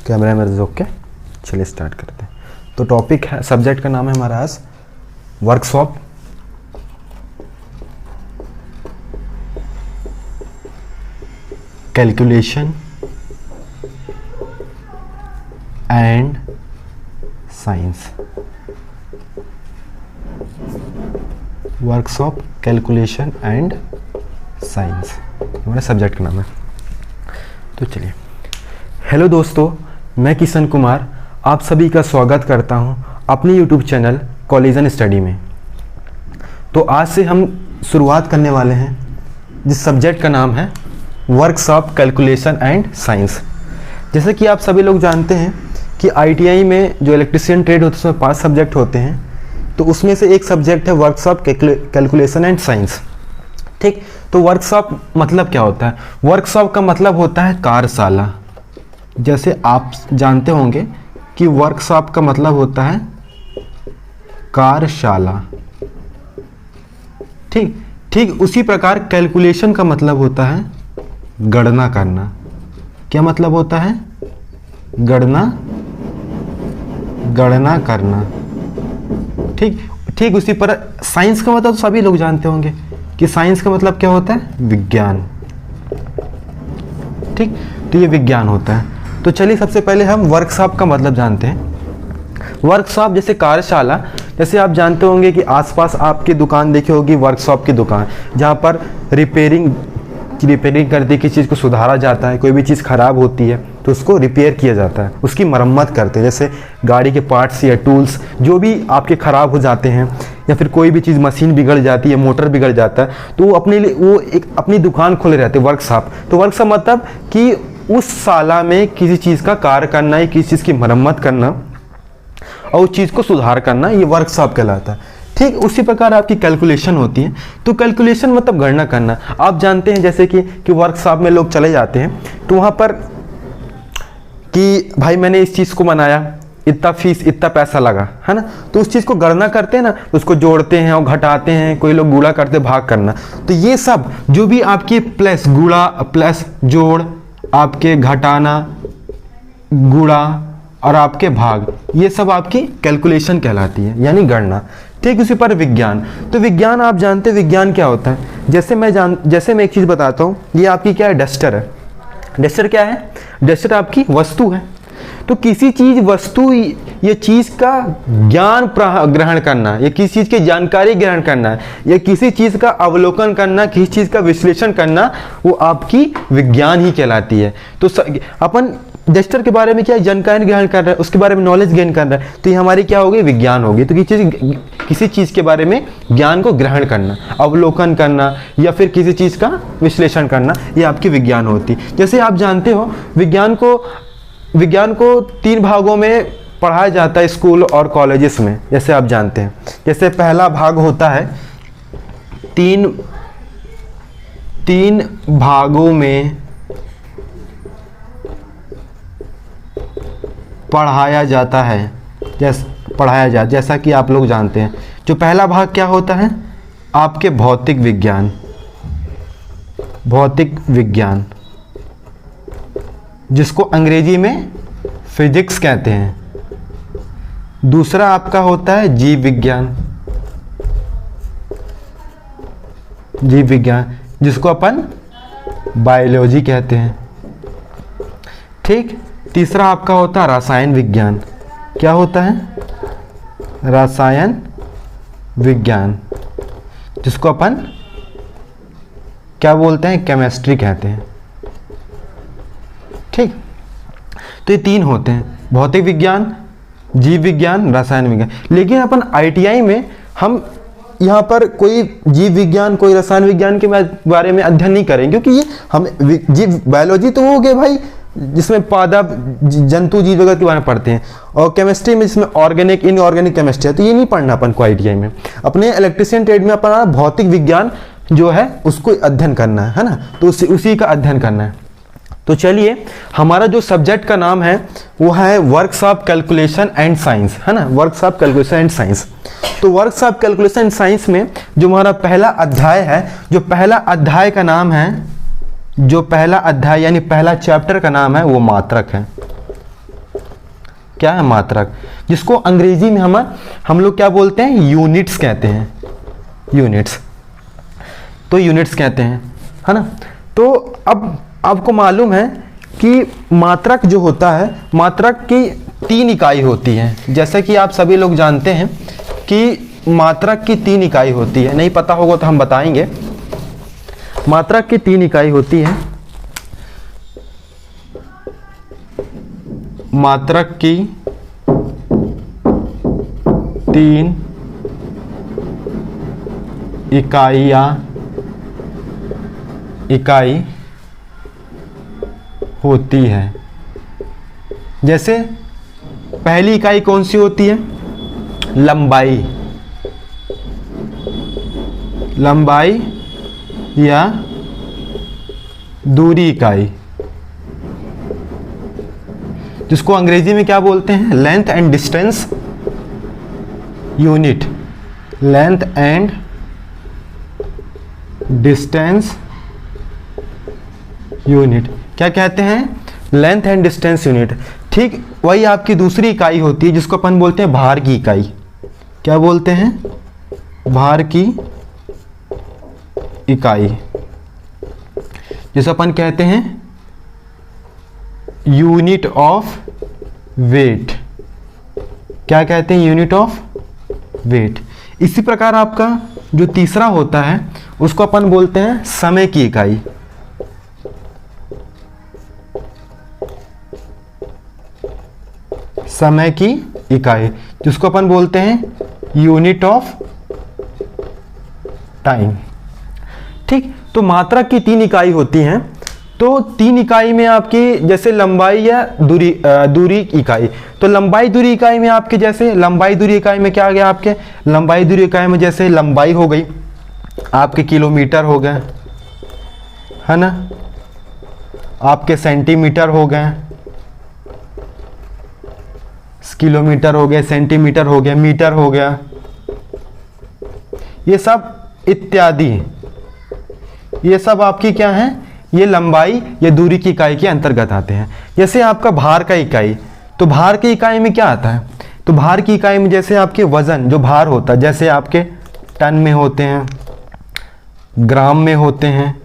Camera में रोक के चलिए स्टार्ट करते हैं। तो टॉपिक है, सब्जेक्ट का नाम है हमारा आज workshop. Calculation and science. Workshop, calculation and science हमारा सब्जेक्ट का नाम है। तो चलिए, हेलो दोस्तों, मैं किशन कुमार आप सभी का स्वागत करता हूं अपने यूट्यूब चैनल कॉलेजन स्टडी में। तो आज से हम शुरुआत करने वाले हैं जिस सब्जेक्ट का नाम है वर्कशॉप, कैलकुलेशन एंड साइंस। जैसे कि आप सभी लोग जानते हैं कि आईटीआई में जो इलेक्ट्रीशियन ट्रेड होता है उसमें 5 सब्जेक्ट होते हैं, तो उसमें से एक सब्जेक्ट है वर्कशॉप, कैलकुलेशन एंड साइंस। ठीक, तो वर्कशॉप मतलब क्या होता है? वर्कशॉप का मतलब होता है कार्यशाला। जैसे आप जानते होंगे कि वर्कशॉप का मतलब होता है कार्यशाला। ठीक उसी प्रकार कैलकुलेशन का मतलब होता है गणना करना। क्या मतलब होता है? गणना करना। ठीक उसी पर साइंस का मतलब तो सभी लोग जानते होंगे कि साइंस का मतलब क्या होता है? विज्ञान। ठीक, तो ये विज्ञान होता है। तो चलिए सबसे पहले हम वर्कशॉप का मतलब जानते हैं। वर्कशॉप जैसे कार्यशाला, जैसे आप जानते होंगे कि आसपास आपकी दुकान देखी होगी वर्कशॉप की दुकान, जहाँ पर रिपेयरिंग करके किसी चीज़ को सुधारा जाता है। कोई भी चीज़ ख़राब होती है तो उसको रिपेयर किया जाता है, उसकी मरम्मत करते हैं। जैसे गाड़ी के पार्ट्स या टूल्स जो भी आपके ख़राब हो जाते हैं, या फिर कोई भी चीज़ मशीन बिगड़ जाती है, मोटर बिगड़ जाता है, तो वो अपने लिए वो एक अपनी दुकान खोले रहते हैं, वर्कशॉप। तो वर्कशॉप मतलब कि उस शाला में किसी चीज़ का कार्य करना या किसी चीज़ की मरम्मत करना और उस चीज़ को सुधार करना, ये वर्कशॉप कहलाता है। ठीक, उसी प्रकार आपकी कैलकुलेशन होती है। तो कैलकुलेशन मतलब गणना करना। आप जानते हैं जैसे कि वर्कशॉप में लोग चले जाते हैं तो वहाँ पर कि भाई मैंने इस चीज़ को बनाया, इतना फीस, इतना पैसा लगा, है ना। तो उस चीज़ को गणना करते हैं ना, उसको जोड़ते हैं और घटाते हैं, कोई लोग गुणा करते हैं, भाग करना। तो ये सब जो भी आपके प्लस गुणा, प्लस जोड़, आपके घटाना, गुणा और आपके भाग, ये सब आपकी कैलकुलेशन कहलाती है, यानी गणना। ठीक, उसी पर विज्ञान। तो विज्ञान आप जानते हैं विज्ञान क्या होता है। जैसे मैं एक चीज़ बताता हूँ, ये आपकी क्या है? डस्टर है। डस्टर क्या है? डस्टर आपकी वस्तु है। तो किसी चीज़, वस्तु या चीज़ का ज्ञान ग्रहण करना, या किसी चीज़ की जानकारी ग्रहण करना, या किसी चीज़ का अवलोकन करना, किसी चीज़ का विश्लेषण करना, वो आपकी विज्ञान ही कहलाती है। तो अपन डस्टर के बारे में क्या जानकारी ग्रहण कर रहे हैं, उसके बारे में नॉलेज गेन कर रहे हैं, तो ये हमारी क्या होगी? विज्ञान होगी। तो किसी चीज़ के बारे में ज्ञान को ग्रहण करना, अवलोकन करना, या फिर किसी चीज़ का विश्लेषण करना, ये आपकी विज्ञान होती। जैसे आप जानते हो विज्ञान को 3 भागों में पढ़ाया जाता है स्कूल और कॉलेजेस में। जैसे आप जानते हैं, जैसे पहला भाग होता है, 3 भागों में पढ़ाया जाता है। जैसा कि आप लोग जानते हैं, जो पहला भाग क्या होता है? आपके भौतिक विज्ञान, जिसको अंग्रेजी में फिजिक्स कहते हैं। दूसरा आपका होता है जीव विज्ञान, जिसको अपन बायोलॉजी कहते हैं। ठीक, तीसरा आपका होता है रसायन विज्ञान। क्या होता है? रसायन विज्ञान, जिसको अपन क्या बोलते हैं? केमिस्ट्री कहते हैं। ठीक, तो ये 3 होते हैं, भौतिक विज्ञान, जीव विज्ञान, रसायन विज्ञान। लेकिन अपन आईटीआई में हम यहाँ पर कोई जीव विज्ञान, कोई रसायन विज्ञान के बारे में अध्ययन नहीं करेंगे, क्योंकि ये हम जीव बायोलॉजी तो हो गए भाई, जिसमें पौधा, जंतु, जीव वगैरह के बारे में पढ़ते हैं, और केमिस्ट्री में जिसमें ऑर्गेनिक, इनऑर्गेनिक केमिस्ट्री है, तो ये नहीं पढ़ना अपन को आईटीआई में। अपने इलेक्ट्रीशियन ट्रेड में अपना भौतिक विज्ञान जो है उसको अध्ययन करना है ना, तो उसी का अध्ययन करना है। तो चलिए, हमारा जो सब्जेक्ट का नाम है वो है वर्कशॉप, कैलकुलेशन एंड साइंस, है ना, वर्कशॉप, कैलकुलेशन एंड साइंस। तो वर्कशॉप, कैलकुलेशन एंड साइंस में जो हमारा पहला अध्याय है, जो पहला अध्याय का नाम है, जो पहला अध्याय यानी पहला चैप्टर का नाम है वो मात्रक है। क्या है, मात्रक, जिसको अंग्रेजी में हम लोग क्या बोलते हैं, यूनिट्स कहते हैं, यूनिट्स, तो यूनिट्स कहते हैं, है ना। तो अब आपको मालूम है कि मात्रक जो होता है, मात्रक की 3 इकाई होती है। जैसे कि आप सभी लोग जानते हैं कि मात्रक की 3 इकाई होती है, नहीं पता होगा तो हम बताएंगे। मात्रक की 3 इकाई होती है। मात्रक की 3 इकाई होती है। जैसे पहली इकाई कौन सी होती है, लंबाई, लंबाई या दूरी इकाई, जिसको अंग्रेजी में क्या बोलते हैं, length and distance unit, length and distance unit, क्या कहते हैं, लेंथ एंड डिस्टेंस यूनिट। ठीक वही आपकी दूसरी इकाई होती है जिसको अपन बोलते हैं भार की इकाई। क्या बोलते हैं, भार की इकाई, जिसे अपन कहते हैं यूनिट ऑफ वेट। क्या कहते हैं, यूनिट ऑफ वेट। इसी प्रकार आपका जो तीसरा होता है उसको अपन बोलते हैं समय की इकाई। समय की इकाई, जिसको अपन बोलते हैं यूनिट ऑफ टाइम। ठीक, तो मात्रक की 3 इकाई होती हैं। तो 3 इकाई में आपकी जैसे लंबाई या दूरी इकाई, तो लंबाई दूरी इकाई में आपके जैसे लंबाई दूरी इकाई में क्या आ गया, आपके लंबाई दूरी इकाई में जैसे लंबाई हो गई आपके किलोमीटर हो गए, है ना, आपके सेंटीमीटर हो गए, किलोमीटर हो गए, सेंटीमीटर हो गया, मीटर हो गया, ये सब इत्यादि, ये सब आपकी क्या है, ये लंबाई या दूरी की इकाई के अंतर्गत आते हैं। जैसे आपका भार का इकाई, तो भार की इकाई में क्या आता है, तो भार की इकाई में जैसे आपके वजन जो भार होता है, जैसे आपके टन में होते हैं, ग्राम में होते हैं,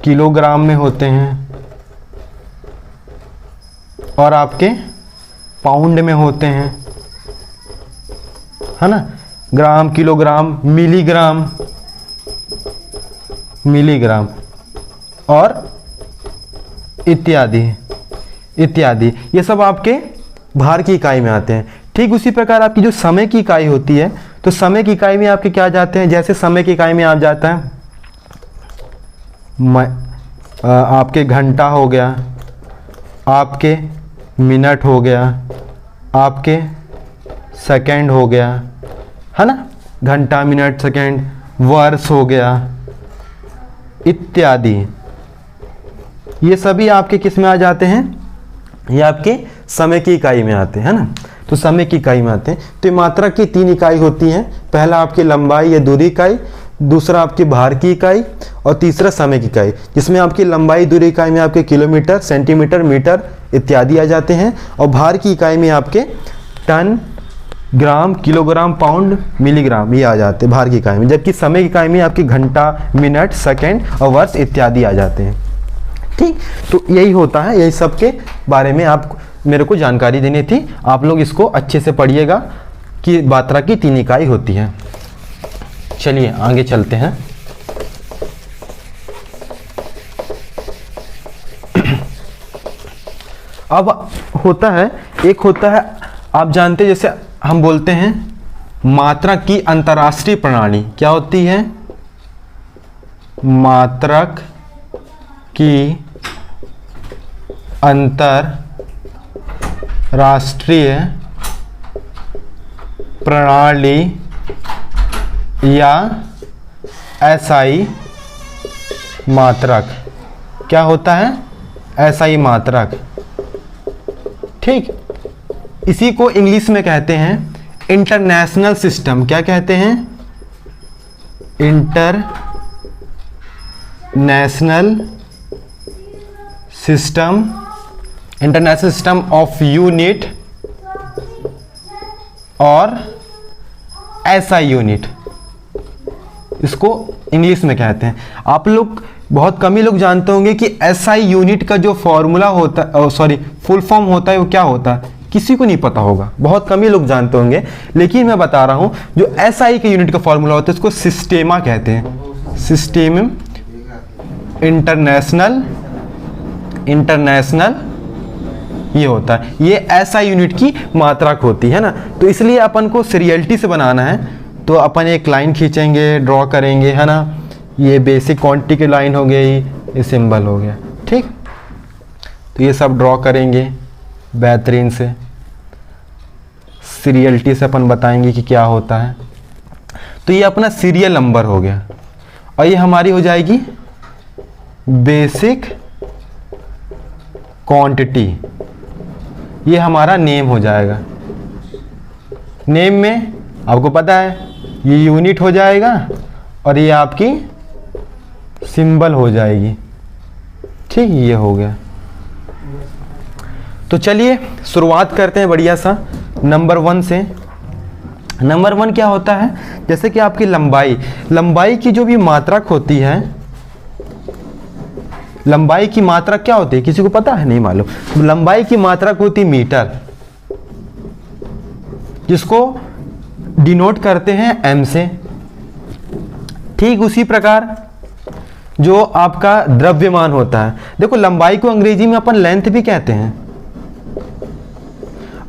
किलोग्राम में होते हैं, और आपके पाउंड में होते हैं, है ना, ग्राम, किलोग्राम, मिलीग्राम, मिलीग्राम और इत्यादि इत्यादि, ये सब आपके भार की इकाई में आते हैं। ठीक उसी प्रकार आपकी जो समय की इकाई होती है, तो समय की इकाई में आपके क्या जाते हैं, जैसे समय की इकाई में आप जाता है आपके घंटा हो गया, आपके मिनट हो गया, आपके सेकंड हो गया, है ना, घंटा, मिनट, सेकंड, वर्ष हो गया इत्यादि, ये सभी आपके किस में आ जाते हैं, ये आपके समय की इकाई में आते हैं, है ना। तो समय की इकाई में आते हैं। तो ये मात्रक की 3 इकाई होती हैं। पहला आपकी लंबाई या दूरी इकाई, दूसरा आपकी भार की इकाई, और तीसरा समय की इकाई, जिसमें आपकी लंबाई दूरी इकाई में आपके किलोमीटर, सेंटीमीटर, मीटर इत्यादि आ जाते हैं, और भार की इकाई में आपके टन, ग्राम, किलोग्राम, पाउंड, मिलीग्राम ये आ जाते हैं भार की इकाई में। जबकि समय की इकाई में आपकी घंटा, मिनट, सेकंड और वर्ष इत्यादि आ जाते हैं। ठीक, तो यही होता है, यही सब के बारे में आप मेरे को जानकारी देनी थी। आप लोग इसको अच्छे से पढ़िएगा कि मात्रक की 3 इकाई होती है। चलिए आगे चलते हैं। अब होता है, एक होता है आप जानते हैं, जैसे हम बोलते हैं मात्रक की अंतर्राष्ट्रीय प्रणाली। क्या होती है, मात्रक की अंतर्राष्ट्रीय प्रणाली या एसआई मात्रक। क्या होता है, एसआई मात्रक। ठीक, इसी को इंग्लिश में कहते हैं इंटरनेशनल सिस्टम। क्या कहते हैं, international system international system of unit और एसआई यूनिट, इसको इंग्लिश में कहते हैं। आप लोग बहुत कम ही लोग जानते होंगे कि एसआई यूनिट का जो फॉर्मूला होता है, फुल फॉर्म होता है, वो क्या होता है, किसी को नहीं पता होगा, बहुत कम ही लोग जानते होंगे। लेकिन मैं बता रहा हूं, जो एसआई के यूनिट का फॉर्मूला होता है इसको सिस्टेमा कहते हैं। सिस्टेम इंटरनेशनल ये होता है, ये एसआई यूनिट की मात्रक होती है ना। तो इसलिए अपन को सीरियलिटी से बनाना है, तो अपन एक लाइन खींचेंगे, ड्रॉ करेंगे, है ना। ये बेसिक क्वांटिटी की लाइन हो गई, ये सिंबल हो गया, ठीक। तो ये सब ड्रॉ करेंगे बेहतरीन से, सीरियलिटी से अपन बताएंगे कि क्या होता है। तो ये अपना सीरियल नंबर हो गया, और ये हमारी हो जाएगी बेसिक क्वांटिटी, ये हमारा नेम हो जाएगा। नेम में आपको पता है ये यूनिट हो जाएगा और ये आपकी सिंबल हो जाएगी, ठीक। ये हो गया। तो चलिए शुरुआत करते हैं बढ़िया सा नंबर 1 से। नंबर 1 क्या होता है, जैसे कि आपकी लंबाई की जो भी मात्रक होती है, लंबाई की मात्रक क्या होती है, किसी को पता है, नहीं मालूम। लंबाई की मात्रक होती मीटर, जिसको डिनोट करते हैं एम से। ठीक उसी प्रकार जो आपका द्रव्यमान होता है, देखो लंबाई को अंग्रेजी में अपन लेंथ भी कहते हैं,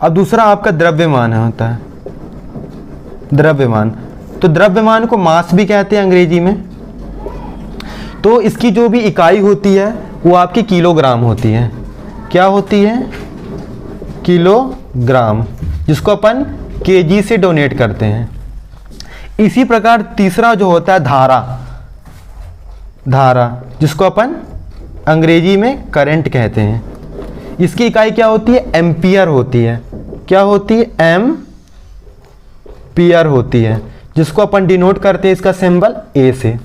अब दूसरा आपका द्रव्यमान होता है, द्रव्यमान। तो द्रव्यमान को मास भी कहते हैं अंग्रेजी में। तो इसकी जो भी इकाई होती है वो आपकी किलोग्राम होती है। क्या होती है, किलोग्राम, जिसको अपन केजी से डोनेट करते हैं। इसी प्रकार तीसरा जो होता है धारा, जिसको अपन अंग्रेजी में करंट कहते हैं। इसकी इकाई क्या होती है, एम्पियर होती है। क्या होती है, एम्पियर होती है, जिसको अपन डिनोट करते हैं इसका सिंबल ए से।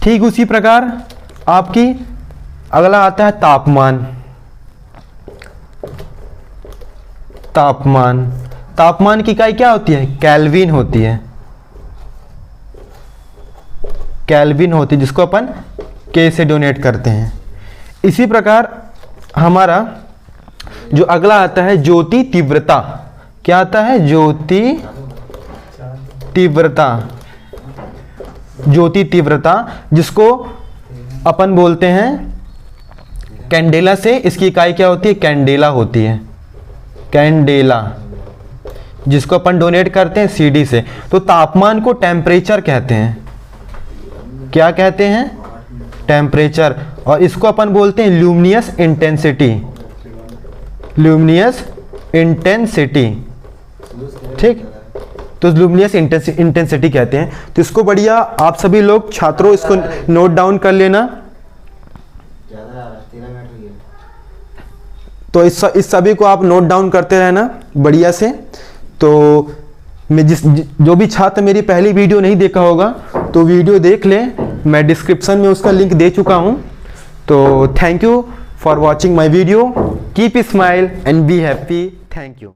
ठीक उसी प्रकार आपकी अगला आता है तापमान की इकाई क्या होती है, केल्विन होती है। केल्विन होती है, जिसको अपन के से डोनेट करते हैं। इसी प्रकार हमारा जो अगला आता है ज्योति तीव्रता। क्या आता है, ज्योति तीव्रता, जिसको अपन बोलते हैं कैंडेला से। इसकी इकाई क्या होती है, कैंडेला होती है, कैंडेला, जिसको अपन डोनेट करते हैं सीडी से। तो तापमान को टेम्परेचर कहते हैं। क्या कहते हैं, टेम्परेचर। और इसको अपन बोलते हैं ल्यूमिनियस इंटेंसिटी, ठीक। तो ल्यूमिनियस इंटेंसिटी कहते हैं। तो इसको बढ़िया आप सभी लोग छात्रों इसको नोट डाउन कर लेना। तो इस सभी को आप नोट डाउन करते रहना बढ़िया से। तो मैं जो भी छात्र मेरी पहली वीडियो नहीं देखा होगा तो वीडियो देख लें, मैं डिस्क्रिप्शन में उसका लिंक दे चुका हूं। तो thank you for watching my video, keep smile and be happy, thank you.